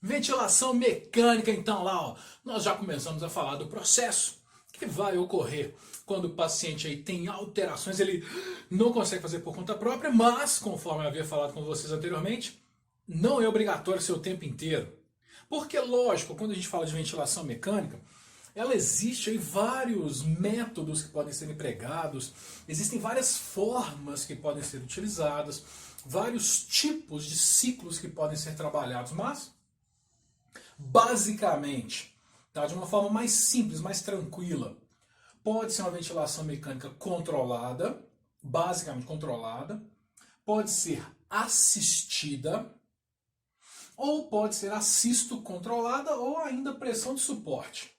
Ventilação mecânica, então lá, ó, nós já começamos a falar do processo que vai ocorrer quando o paciente aí tem alterações, ele não consegue fazer por conta própria, mas, conforme eu havia falado com vocês anteriormente, não é obrigatório ser o tempo inteiro. Porque, lógico, quando a gente fala de ventilação mecânica, ela existe aí vários métodos que podem ser empregados, existem várias formas que podem ser utilizadas, vários tipos de ciclos que podem ser trabalhados, mas basicamente, tá, de uma forma mais simples, mais tranquila, pode ser uma ventilação mecânica controlada, basicamente controlada, pode ser assistida, ou pode ser assisto controlada ou ainda pressão de suporte.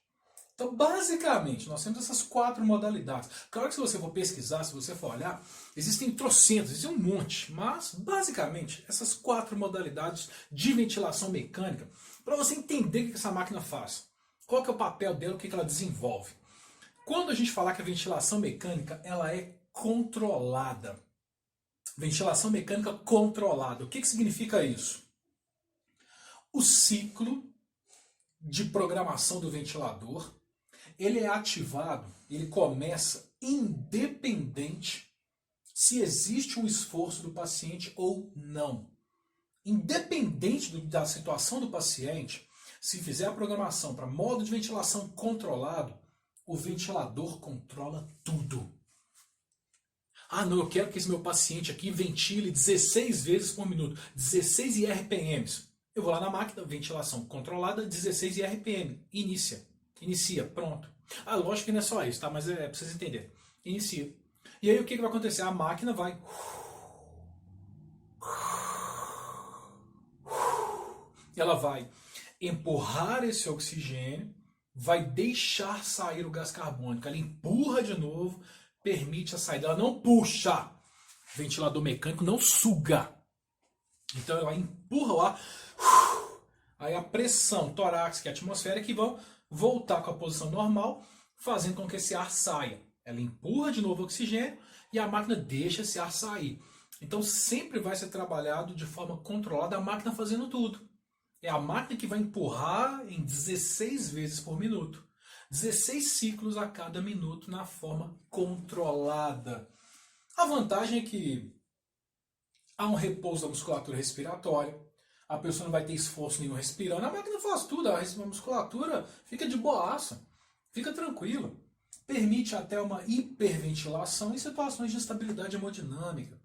Então, basicamente, nós temos essas quatro modalidades. Claro que se você for pesquisar, se você for olhar, existem trocentos, existem um monte, mas, basicamente, essas quatro modalidades de ventilação mecânica, para você entender o que essa máquina faz, qual que é o papel dela, o que ela desenvolve. Quando a gente falar que a ventilação mecânica, ela é controlada. Ventilação mecânica controlada. O que significa isso? O ciclo de programação do ventilador, ele é ativado, ele começa independente se existe um esforço do paciente ou não. Independente da situação do paciente, se fizer a programação para modo de ventilação controlado, o ventilador controla tudo. Ah, não, eu quero que esse meu paciente aqui ventile 16 vezes por minuto, 16 RPMs. Eu vou lá na máquina, ventilação controlada, 16 RPM. Inicia, pronto. Ah, lógico que não é só isso, tá? Mas é pra vocês entenderem. Inicia. E aí o que vai acontecer? A máquina vai... Ela vai empurrar esse oxigênio, vai deixar sair o gás carbônico. Ela empurra de novo, permite a saída. Ela não puxa. O ventilador mecânico não suga. Então ela empurra o ar. Aí a pressão torácica e atmosférica vão voltar com a posição normal, fazendo com que esse ar saia. Ela empurra de novo o oxigênio e a máquina deixa esse ar sair. Então sempre vai ser trabalhado de forma controlada, a máquina fazendo tudo. É a máquina que vai empurrar em 16 vezes por minuto. 16 ciclos a cada minuto na forma controlada. A vantagem é que há um repouso da musculatura respiratória. A pessoa não vai ter esforço nenhum respirando. A máquina faz tudo, a musculatura fica de boaça, fica tranquila. Permite até uma hiperventilação em situações de instabilidade hemodinâmica.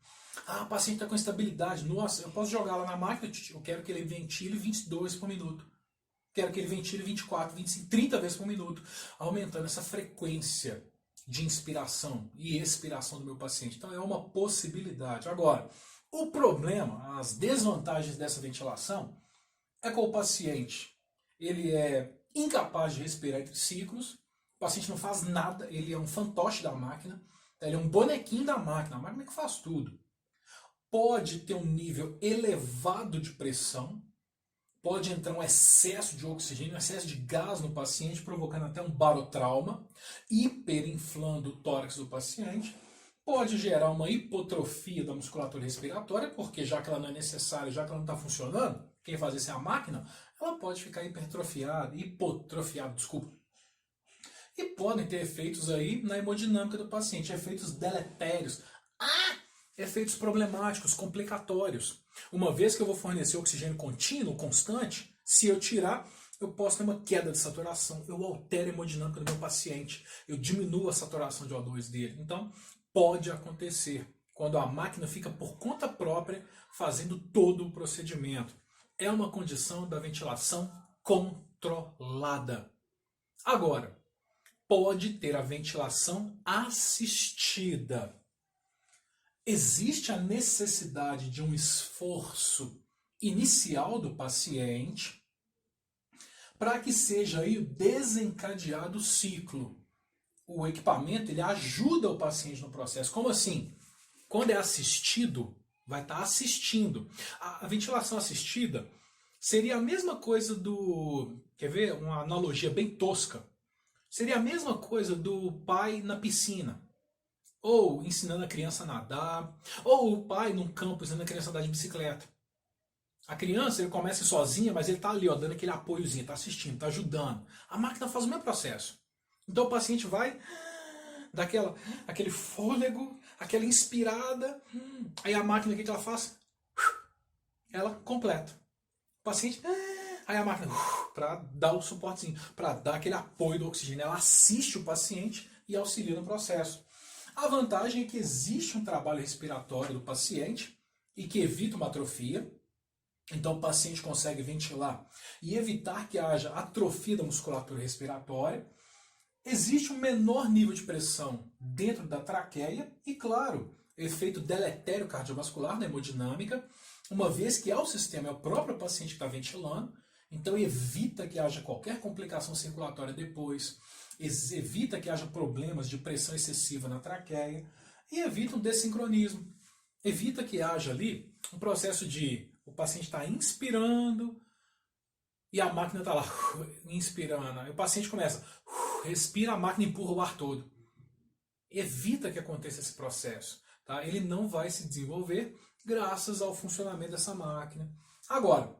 Ah, o paciente está com instabilidade. Nossa, eu posso jogar lá na máquina, eu quero que ele ventile 22 por minuto. Quero que ele ventile 24, 25, 30 vezes por minuto, aumentando essa frequência de inspiração e expiração do meu paciente. Então é uma possibilidade. Agora, o problema, as desvantagens dessa ventilação é que o paciente ele é incapaz de respirar entre ciclos, o paciente não faz nada, ele é um fantoche da máquina, ele é um bonequinho da máquina, a máquina que faz tudo. Pode ter um nível elevado de pressão, pode entrar um excesso de oxigênio, um excesso de gás no paciente, provocando até um barotrauma, hiperinflando o tórax do paciente. Pode gerar uma hipotrofia da musculatura respiratória, porque já que ela não é necessária, já que ela não está funcionando, quem faz isso é a máquina, ela pode ficar hipotrofiada, desculpa. E podem ter efeitos aí na hemodinâmica do paciente, efeitos deletérios, efeitos problemáticos, complicatórios. Uma vez que eu vou fornecer oxigênio contínuo, constante, se eu tirar, eu posso ter uma queda de saturação, eu altero a hemodinâmica do meu paciente, eu diminuo a saturação de O2 dele. Então, pode acontecer quando a máquina fica por conta própria fazendo todo o procedimento. É uma condição da ventilação controlada. Agora, pode ter a ventilação assistida. Existe a necessidade de um esforço inicial do paciente para que seja aí desencadeado o ciclo. O equipamento ele ajuda o paciente no processo. Como assim? Quando é assistido, vai estar assistindo. A ventilação assistida seria a mesma coisa do... Quer ver? Uma analogia bem tosca. Seria a mesma coisa do pai na piscina. Ou ensinando a criança a nadar. Ou o pai num campo ensinando a criança a andar de bicicleta. A criança, ele começa sozinha, mas ele está ali, ó, dando aquele apoiozinho, está assistindo, está ajudando. A máquina faz o mesmo processo. Então o paciente vai daquela, aquele fôlego, aquela inspirada, aí a máquina, o que ela faz? Ela completa. O paciente, aí a máquina, para dar o suportezinho, para dar aquele apoio do oxigênio, ela assiste o paciente e auxilia no processo. A vantagem é que existe um trabalho respiratório do paciente e que evita uma atrofia. Então o paciente consegue ventilar e evitar que haja atrofia da musculatura respiratória. Existe um menor nível de pressão dentro da traqueia e, claro, efeito deletério cardiovascular na hemodinâmica, uma vez que o sistema é o próprio paciente que está ventilando, então evita que haja qualquer complicação circulatória depois, evita que haja problemas de pressão excessiva na traqueia e evita um dessincronismo. Evita que haja ali um processo de o paciente está inspirando e a máquina está lá inspirando. Aí o paciente começa, respira, a máquina empurra o ar todo. Evita que aconteça esse processo. Tá? Ele não vai se desenvolver graças ao funcionamento dessa máquina. Agora,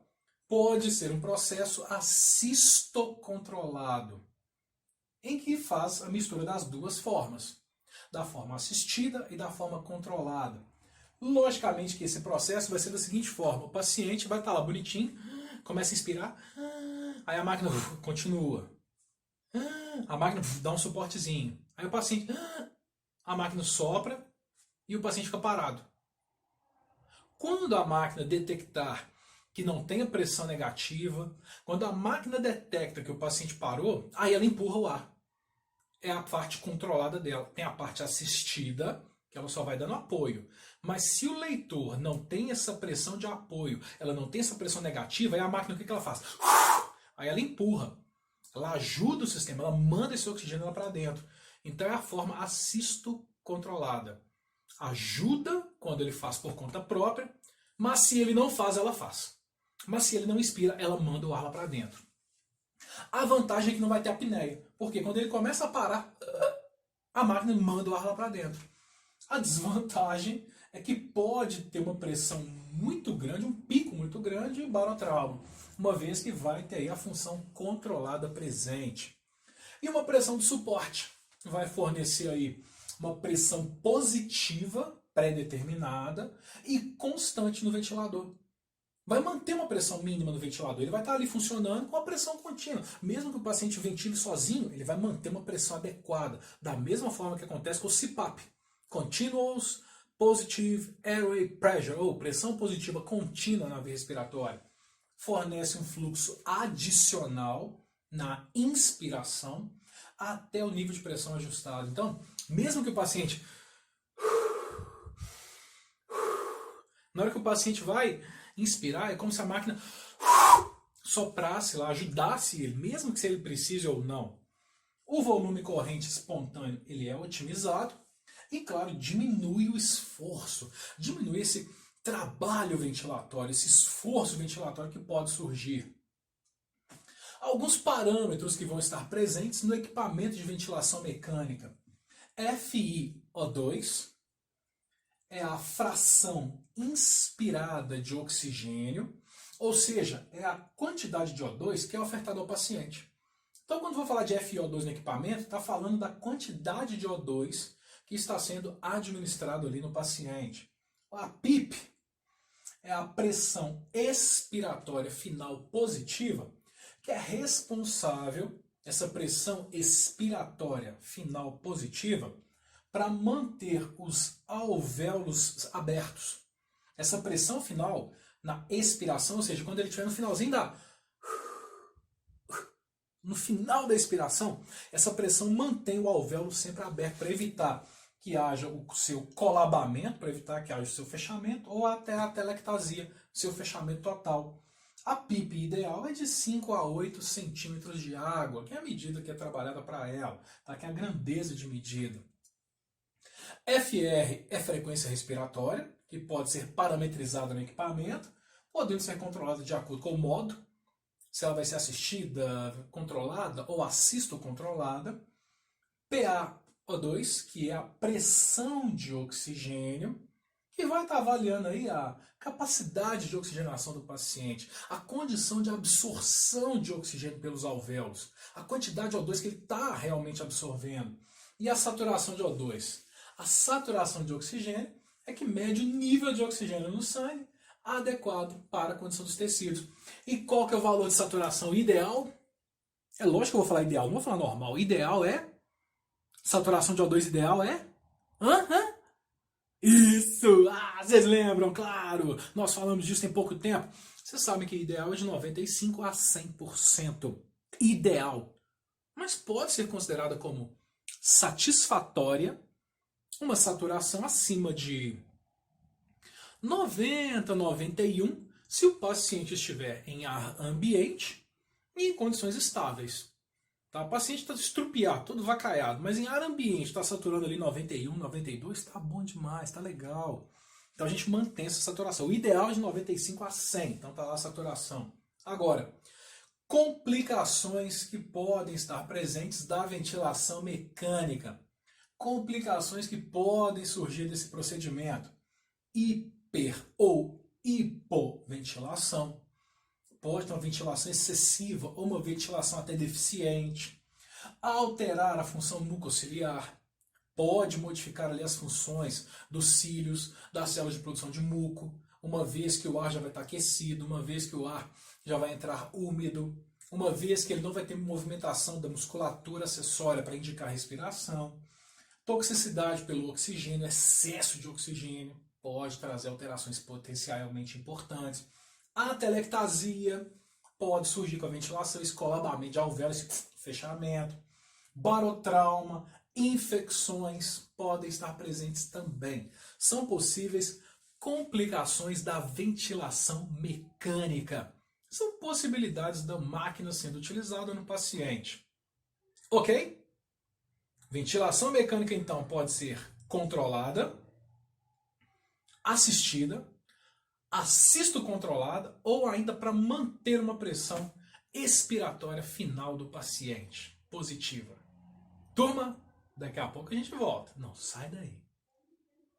pode ser um processo assistocontrolado, em que faz a mistura das duas formas, da forma assistida e da forma controlada. Logicamente que esse processo vai ser da seguinte forma, o paciente vai estar lá bonitinho, começa a inspirar, aí a máquina continua, a máquina dá um suportezinho, aí o paciente, a máquina sopra e o paciente fica parado. Quando a máquina detectar que não tenha pressão negativa, quando a máquina detecta que o paciente parou, aí ela empurra o ar. É a parte controlada dela. Tem a parte assistida, que ela só vai dando apoio. Mas se o leitor não tem essa pressão de apoio, ela não tem essa pressão negativa, aí a máquina, o que ela faz? Aí ela empurra. Ela ajuda o sistema, ela manda esse oxigênio lá para dentro. Então é a forma assisto-controlada. Ajuda quando ele faz por conta própria, mas se ele não faz, ela faz. Mas se ele não inspira, ela manda o ar lá para dentro. A vantagem é que não vai ter apneia, porque quando ele começa a parar, a máquina manda o ar lá para dentro. A desvantagem é que pode ter uma pressão muito grande, um pico muito grande em barotrauma, uma vez que vai ter aí a função controlada presente. E uma pressão de suporte vai fornecer aí uma pressão positiva, pré-determinada e constante no ventilador. Vai manter uma pressão mínima no ventilador, ele vai estar ali funcionando com a pressão contínua. Mesmo que o paciente ventile sozinho, ele vai manter uma pressão adequada, da mesma forma que acontece com o CPAP. Continuous Positive Airway Pressure, ou pressão positiva contínua na via respiratória. Fornece um fluxo adicional na inspiração até o nível de pressão ajustado. Então, mesmo que o paciente... Na hora que o paciente vai inspirar, é como se a máquina soprasse lá, ajudasse ele, mesmo que se ele precise ou não. O volume corrente espontâneo ele é otimizado e, claro, diminui o esforço, diminui esse trabalho ventilatório, esse esforço ventilatório que pode surgir. Alguns parâmetros que vão estar presentes no equipamento de ventilação mecânica. FiO2 é a fração inspirada de oxigênio, ou seja, é a quantidade de O2 que é ofertada ao paciente. Então, quando vou falar de FiO2 no equipamento, está falando da quantidade de O2 que está sendo administrado ali no paciente. A PIP é a pressão expiratória final positiva, que é responsável, essa pressão expiratória final positiva, para manter os alvéolos abertos. Essa pressão final na expiração, ou seja, quando ele estiver no finalzinho no final da expiração, essa pressão mantém o alvéolo sempre aberto para evitar que haja o seu colabamento, para evitar que haja o seu fechamento, ou até a telectasia, seu fechamento total. A PIP ideal é de 5 a 8 centímetros de água, que é a medida que é trabalhada para ela, tá? Que é a grandeza de medida. FR é frequência respiratória, que pode ser parametrizada no equipamento, podendo ser controlada de acordo com o modo, se ela vai ser assistida, controlada ou assisto-controlada. PaO2, que é a pressão de oxigênio, que vai estar avaliando aí a capacidade de oxigenação do paciente, a condição de absorção de oxigênio pelos alvéolos, a quantidade de O2 que ele está realmente absorvendo e a saturação de O2. A saturação de oxigênio é que mede o nível de oxigênio no sangue adequado para a condição dos tecidos. E qual que é o valor de saturação ideal? É lógico que eu vou falar ideal, não vou falar normal. Ideal é... Saturação de O2 ideal é... Isso! Ah, vocês lembram, claro! Nós falamos disso tem pouco tempo. Vocês sabem que ideal é de 95% a 100%. Ideal. Mas pode ser considerada como satisfatória uma saturação acima de 90, 91, se o paciente estiver em ar ambiente e em condições estáveis. Tá? O paciente está estrupiado, todo vacaiado, mas em ar ambiente está saturando ali 91, 92, está bom demais, está legal. Então a gente mantém essa saturação. O ideal é de 95 a 100, então está lá a saturação. Agora, complicações que podem estar presentes da ventilação mecânica. Complicações que podem surgir desse procedimento. Hiper ou hipoventilação. Pode ter uma ventilação excessiva ou uma ventilação até deficiente. Alterar a função mucociliar. Pode modificar ali as funções dos cílios, das células de produção de muco, uma vez que o ar já vai estar aquecido, uma vez que o ar já vai entrar úmido, uma vez que ele não vai ter movimentação da musculatura acessória para indicar respiração. Toxicidade pelo oxigênio, excesso de oxigênio, pode trazer alterações potencialmente importantes. A atelectasia pode surgir com a ventilação, escolabamento de alvéolos, fechamento. Barotrauma, infecções podem estar presentes também. São possíveis complicações da ventilação mecânica. São possibilidades da máquina sendo utilizada no paciente. Ok? Ventilação mecânica, então, pode ser controlada, assistida, assisto-controlada ou ainda para manter uma pressão expiratória final do paciente positiva. Turma, daqui a pouco a gente volta. Não sai daí.